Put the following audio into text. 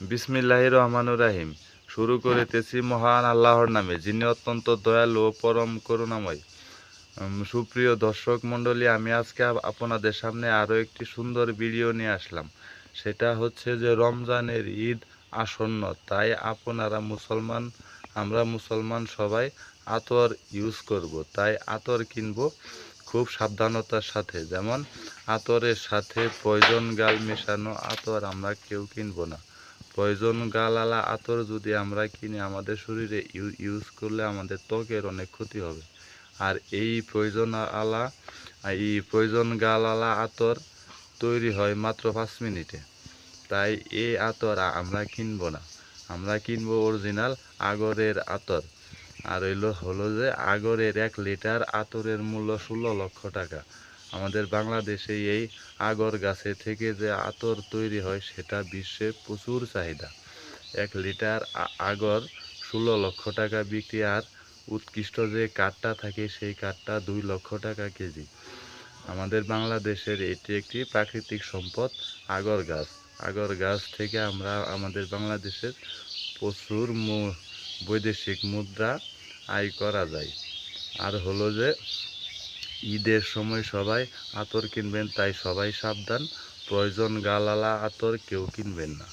বিসমিল্লাহির রহমানির রহিম। শুরু করিতেছি মহান আল্লাহর নামে, যিনি অত্যন্ত দয়ালু ও পরম করুণাময়। সুপ্রিয় দর্শক মণ্ডলী, আমি আজকে আপনাদের সামনে আরও একটি সুন্দর ভিডিও নিয়ে আসলাম। সেটা হচ্ছে যে রমজানের ঈদ আসন্ন, তাই আমরা মুসলমান সবাই আতর ইউজ করব, তাই আতর কিনবো খুব সাবধানতার সাথে। যেমন আতরের সাথে পয়জন গাল মেশানো আতর আমরা কেউ কিনবো না। পয়জন গালালা আতর যদি আমরা কিনি, আমাদের শরীরে ইউজ করলে আমাদের ত্বকের অনেক ক্ষতি হবে। আর এই পয়জন গালালা আতর তৈরি হয় মাত্র 5 মিনিটে। তাই এই আতর আমরা কিনবো না, আমরা কিনবো অরিজিনাল আগরের আতর। আর হলো যে আগরের 1 লিটার আতরের মূল্য 16 লক্ষ টাকা। আমাদের বাংলাদেশে এই আগর গাছে থেকে যে আতর তৈরি হয় সেটা বিশ্বে প্রচুর চাহিদা। 1 লিটার আগর 16 লক্ষ টাকা বিক্রি। আর উৎকৃষ্ট যে কাঠটা থাকে সেই কাঠটা 2 লক্ষ টাকা কেজি। আমাদের বাংলাদেশের এটি একটি প্রাকৃতিক সম্পদ, আগর গাছ। আগর গাছ থেকে আমরা আমাদের বাংলাদেশের প্রচুর বৈদেশিক মুদ্রা আয় করা যায়। আর হলো যে ঈদের সময় সবাই আতর কিনবেন, তাই সবাই সাবধান, প্রয়োজন গালালা আতর কেউ কিনবেন না।